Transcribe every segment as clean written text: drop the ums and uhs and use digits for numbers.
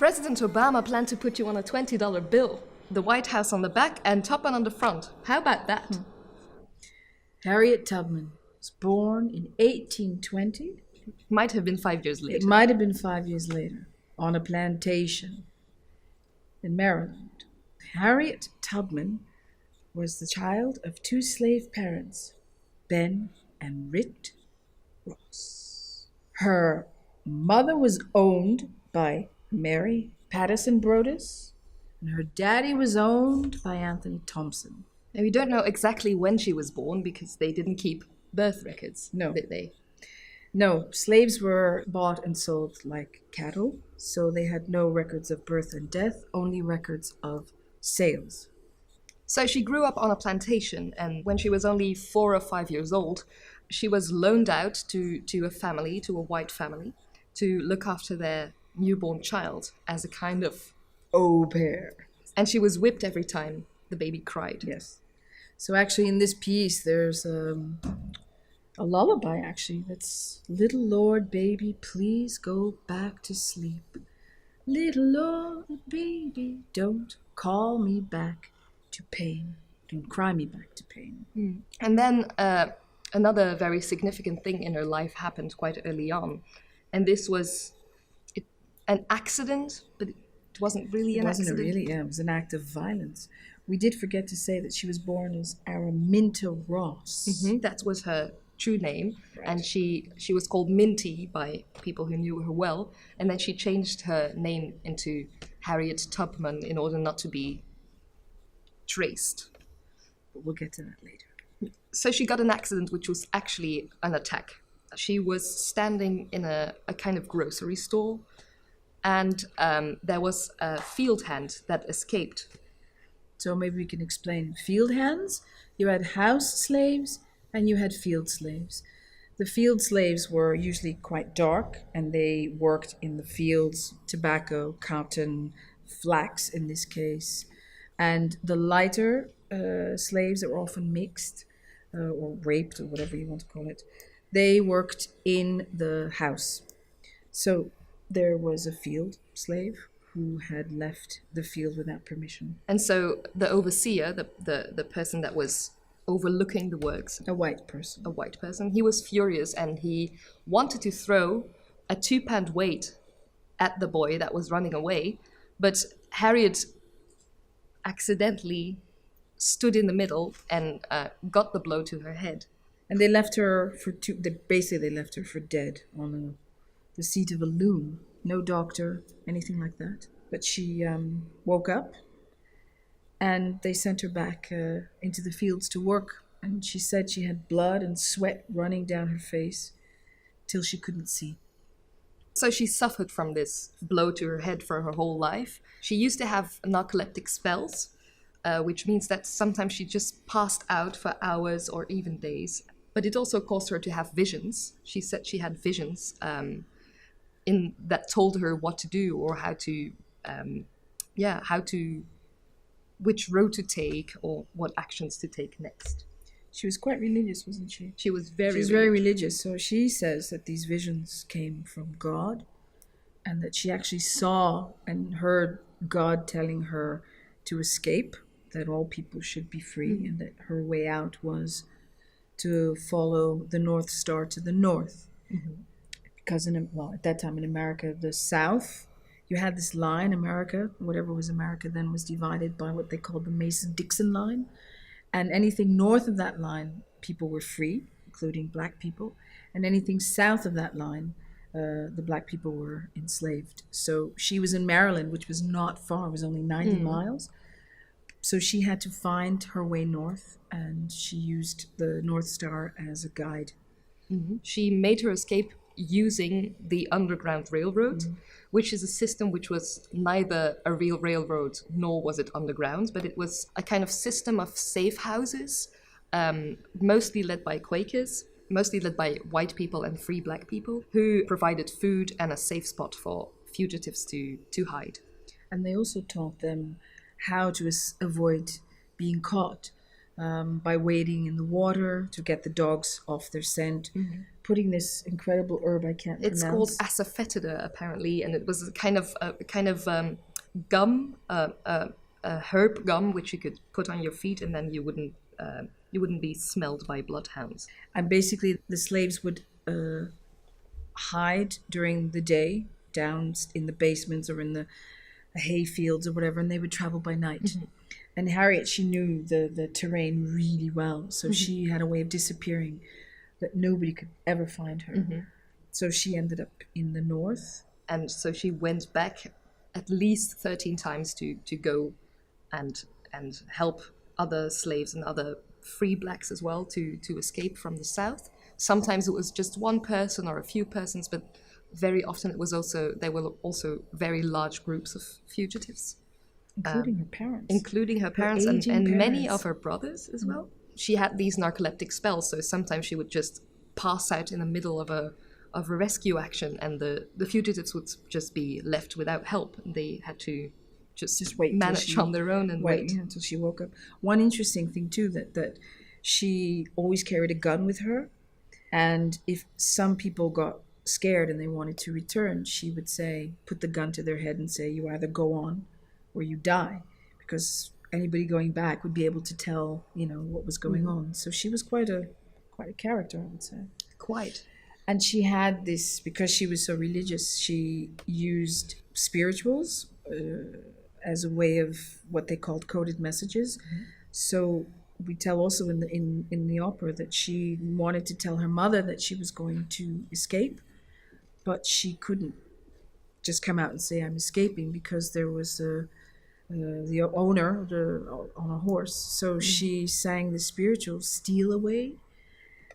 President Obama planned to put you on a $20 bill. The White House on the back and Tubman on the front. How about that? Harriet Tubman was born in 1820. Might have been 5 years later. It might have been 5 years later, on a plantation in Maryland. Harriet Tubman was the child of two slave parents, Ben and Rit Ross. Her mother was owned by Mary Patterson Brodess, and her daddy was owned by Anthony Thompson. Now, we don't know exactly when she was born because they didn't keep birth records, No. did they? No, slaves were bought and sold like cattle, so they had no records of birth and death, only records of sales. So she grew up on a plantation, and when she was only 4 or 5 years old, she was loaned out to a family, to a white family, to look after their newborn child as a kind of Au pair. And she was whipped every time the baby cried. Yes. So actually in this piece there's a lullaby actually that's little Lord baby please go back to sleep. Little Lord baby don't call me back to pain. Don't cry me back to pain. And then another very significant thing in her life happened quite early on. And this was an accident, but it wasn't really an accident. It was an act of violence. We did forget to say that she was born as Araminta Ross. That was her true name. Right. And she was called Minty by people who knew her well. And then she changed her name into Harriet Tubman in order not to be traced. But we'll get to that later. So she got an accident which was actually an attack. She was standing in a kind of grocery store, and there was a field hand that escaped. So maybe we can explain. Field hands, you had house slaves and you had field slaves. The field slaves were usually quite dark and they worked in the fields, tobacco, cotton, flax in this case. And the lighter slaves that were often mixed or raped or whatever you want to call it, they worked in the house. So there was a field slave who had left the field without permission. And so the overseer, the person that was overlooking the works, A white person. He was furious and he wanted to throw a 2-pound weight at the boy that was running away, but Harriet accidentally stood in the middle and got the blow to her head. And they left her they left her for dead on the seat of a loom. No doctor, anything like that. But she woke up and they sent her back into the fields to work. And she said she had blood and sweat running down her face till she couldn't see. So she suffered from this blow to her head for her whole life. She used to have narcoleptic spells, which means that sometimes she just passed out for hours or even days. But it also caused her to have visions. She said she had visions that told her what to do or which road to take or what actions to take next. She was quite religious, wasn't she? She was very religious. So she says that these visions came from God and that she actually saw and heard God telling her to escape, that all people should be free, and that her way out was to follow the North Star to the north. Because at that time in America, the South, you had this line, America, whatever was America then, was divided by what they called the Mason-Dixon line. And anything north of that line, people were free, including black people. And anything south of that line, the black people were enslaved. So she was in Maryland, which was not far, it was only 90 miles. So she had to find her way north, and she used the North Star as a guide. She made her escape using the Underground Railroad, which is a system which was neither a real railroad nor was it underground, but it was a kind of system of safe houses, mostly led by Quakers, mostly led by white people and free black people, who provided food and a safe spot for fugitives to hide. And they also taught them how to avoid being caught by wading in the water to get the dogs off their scent, putting this incredible herb I can't It's pronounce. called asafoetida, apparently, and it was a kind of gum, a herb gum which you could put on your feet, and then you wouldn't be smelled by bloodhounds. And basically, the slaves would hide during the day down in the basements or in the hay fields or whatever, and they would travel by night. Mm-hmm. And Harriet, she knew the terrain really well, so she had a way of disappearing that nobody could ever find her. Mm-hmm. So she ended up in the north. And so she went back at least 13 times to go and help other slaves and other free blacks as well to escape from the south. Sometimes it was just one person or a few persons, but very often there were also very large groups of fugitives. Including her parents. Including her parents and many of her brothers as well. She had these narcoleptic spells, so sometimes she would just pass out in the middle of a rescue action, and the fugitives would just be left without help. And they had to just wait, manage on their own and wait until she woke up. One interesting thing too, that she always carried a gun with her, and if some people got scared and they wanted to return, she would put the gun to their head and say, you either go on or you die, because anybody going back would be able to tell, what was going on. So she was quite a character, I would say. Quite. And she had this, because she was so religious, she used spirituals as a way of what they called coded messages. Mm-hmm. So we tell also in the opera that she wanted to tell her mother that she was going to escape, but she couldn't just come out and say, I'm escaping, because there was the owner on a horse. So she sang the spiritual, steal away.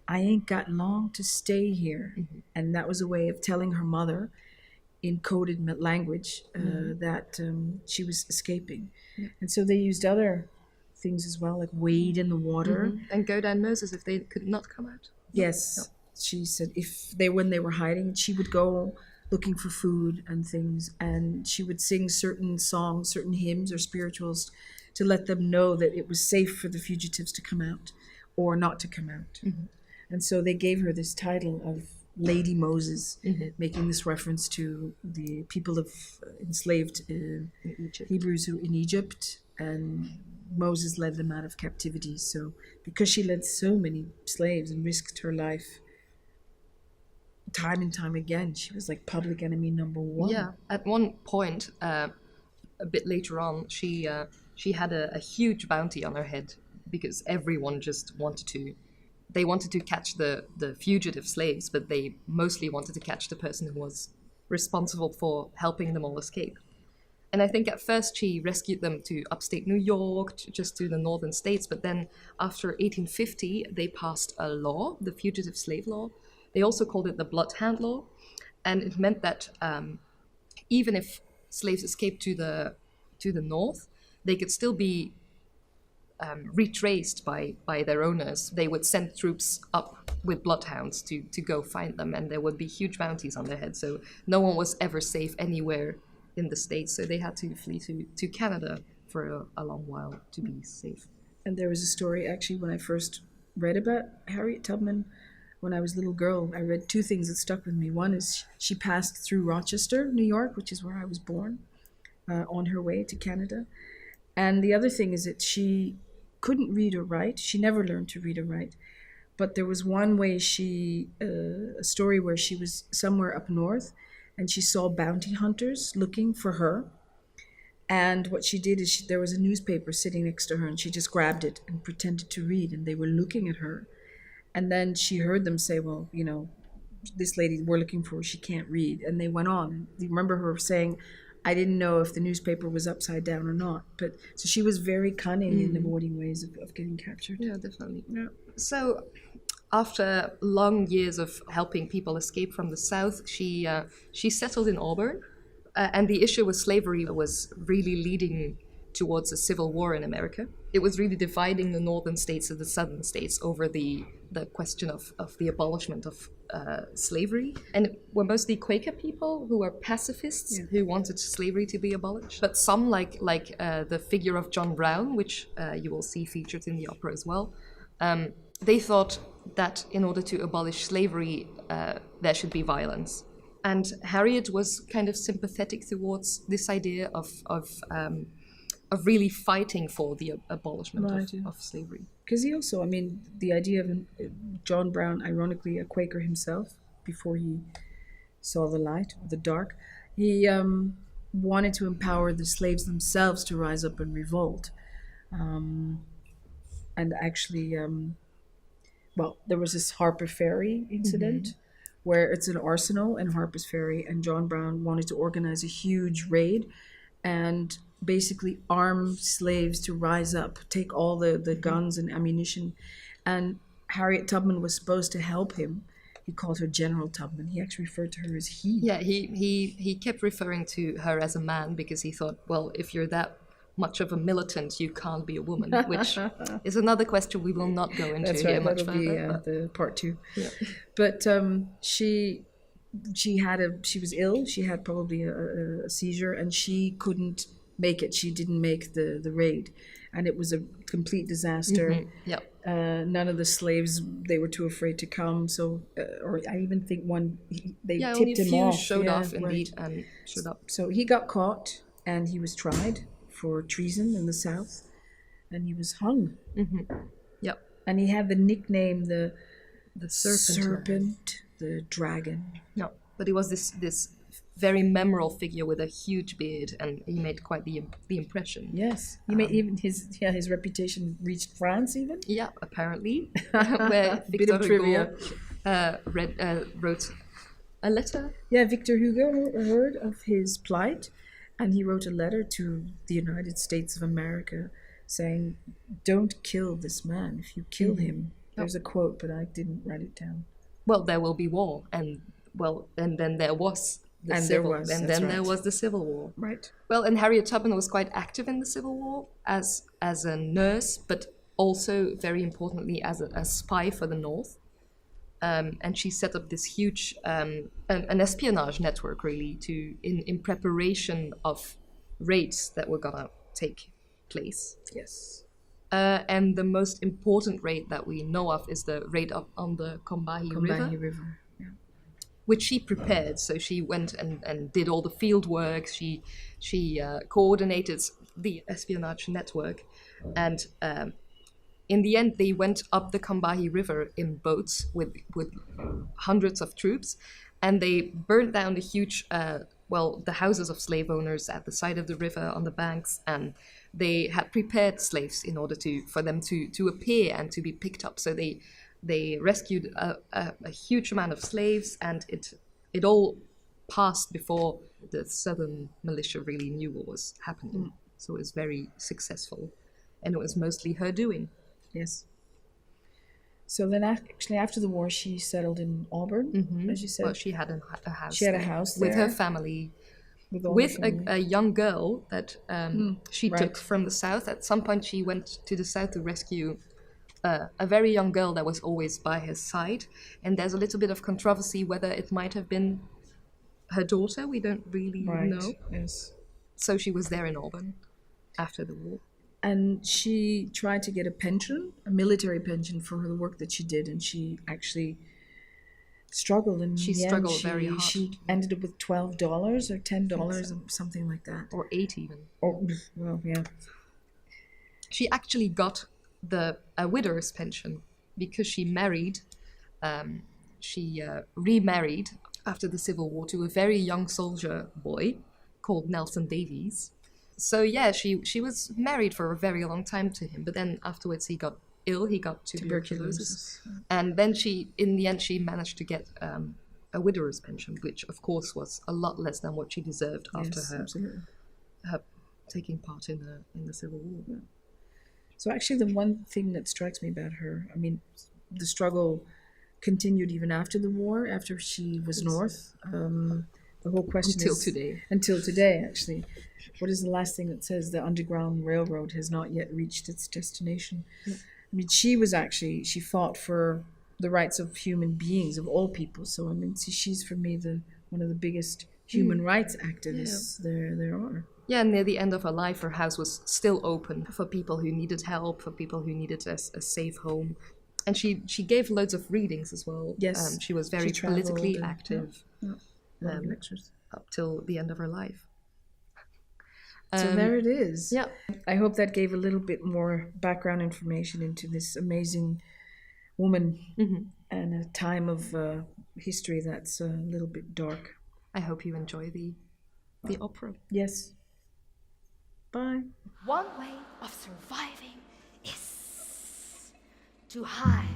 I ain't got long to stay here. Mm-hmm. And that was a way of telling her mother in coded language that she was escaping. Yeah. And so they used other things as well, like wade in the water. Mm-hmm. And go down Moses if they could not come out. Yes. No. She said when they were hiding, she would go looking for food and things, and she would sing certain songs, certain hymns or spirituals to let them know that it was safe for the fugitives to come out or not to come out. Mm-hmm. And so they gave her this title of Lady Moses, making this reference to the people of enslaved Hebrews who in Egypt, and Moses led them out of captivity. So because she led so many slaves and risked her life time and time again, she was like public enemy number one. Yeah, at one point, a bit later on, she had a huge bounty on her head, because everyone just wanted to catch the fugitive slaves, but they mostly wanted to catch the person who was responsible for helping them all escape. And I think at first she rescued them to upstate New York, just to the northern states, but then after 1850 they passed a law, the Fugitive Slave Law. They also called it the Bloodhound Law, and it meant that even if slaves escaped to the north, they could still be retraced by their owners. They would send troops up with bloodhounds to go find them, and there would be huge bounties on their heads. So no one was ever safe anywhere in the States, so they had to flee to Canada for a long while to be safe. And there was a story, actually, when I first read about Harriet Tubman, when I was a little girl, I read two things that stuck with me. One is she passed through Rochester, New York, which is where I was born, on her way to Canada. And the other thing is that she couldn't read or write. She never learned to read or write. But there was one way a story where she was somewhere up north and she saw bounty hunters looking for her. And what she did is there was a newspaper sitting next to her, and she just grabbed it and pretended to read, and they were looking at her. And then she heard them say, well, this lady we're looking for, she can't read. And they went on. You remember her saying, I didn't know if the newspaper was upside down or not. But so she was very cunning in avoiding ways of getting captured. Yeah, definitely. Yeah. So after long years of helping people escape from the South, she settled in Auburn. And the issue with slavery was really leading towards a civil war in America. It was really dividing the northern states and the southern states over the question of the abolishment of slavery. And it were mostly Quaker people who were pacifists who wanted slavery to be abolished. But some, like the figure of John Brown, which you will see featured in the opera as well, they thought that in order to abolish slavery, there should be violence. And Harriet was kind of sympathetic towards this idea of really fighting for the abolishment of slavery. Because he also, I mean, the idea of John Brown, ironically a Quaker himself, before he saw the light, the dark, he wanted to empower the slaves themselves to rise up and revolt. And actually, there was this Harper Ferry incident where it's an arsenal in Harper's Ferry, and John Brown wanted to organize a huge raid and basically arm slaves to rise up, take all the guns and ammunition. And Harriet Tubman was supposed to help him. He called her General Tubman. He actually referred to her as he. Yeah, he kept referring to her as a man because he thought, well, if you're that much of a militant, you can't be a woman, which is another question we will not go into. That's right, here much that'll be the part 2. Yeah. But she was ill. She had probably a seizure, and she couldn't make it. She didn't make the raid, and it was a complete disaster. None of the slaves, they were too afraid to come. So, or I even think they tipped him off. Showed off indeed, and showed up. So he got caught, and he was tried for treason in the South, and he was hung. And he had the nickname the serpent, the dragon. No, but he was this very memorable figure with a huge beard, and he made quite the impression. Yes, he made even his reputation reached France even. Yeah, apparently, where Victor Hugo wrote a letter. Yeah, Victor Hugo heard of his plight, and he wrote a letter to the United States of America saying, "Don't kill this man. If you kill him," there's a quote, but I didn't write it down. Well, there will be war, and then there was. There was the Civil War. Right. Well, and Harriet Tubman was quite active in the Civil War as a nurse, but also very importantly as a spy for the North. And she set up this huge an espionage network, really, in preparation of raids that were gonna take place. Yes. And the most important raid that we know of is the raid on the Combahee River. Which she prepared. So she went and did all the field work. She coordinated the espionage network. And in the end, they went up the Combahee River in boats with hundreds of troops. And they burned down the huge, the houses of slave owners at the side of the river on the banks. And they had prepared slaves in order for them to appear and to be picked up. So they rescued a huge amount of slaves, and it all passed before the Southern militia really knew what was happening. So it was very successful, and it was mostly her doing. Yes. So then actually after the war, she settled in Auburn, as you said. Well, she had a house. She had a house with there. Her family. With a young girl that she took from the South. At some point, she went to the South to rescue a very young girl that was always by his side, and there's a little bit of controversy whether it might have been her daughter. We don't really know. Yes. So she was there in Auburn after the war. And she tried to get a military pension for the work that she did, and she actually struggled. And she struggled very hard. She ended up with $12 or $10, something like that. Or $8 even. Yeah. She actually got a widower's pension because she married. She remarried after the Civil War to a very young soldier boy called Nelson Davies. So yeah, she was married for a very long time to him, but then afterwards he got ill. He got tuberculosis, and then in the end she managed to get a widower's pension, which of course was a lot less than what she deserved after her taking part in the Civil War. Yeah. So actually the one thing that strikes me about her, I mean, the struggle continued even after the war, after she was North. The whole question Until today, actually. What is the last thing that says the Underground Railroad has not yet reached its destination? Yeah. I mean, she fought for the rights of human beings, of all people. So, I mean, she's for me one of the biggest human rights activists there are. Yeah, near the end of her life, her house was still open for people who needed help, for people who needed a safe home. And she gave loads of readings as well. Yes. She was very She traveled politically and- active lot of lectures. up till the end of her life. So there it is. Yeah. I hope that gave a little bit more background information into this amazing woman and a time of history that's a little bit dark. I hope you enjoy the opera. Yes. Bye. One way of surviving is to hide.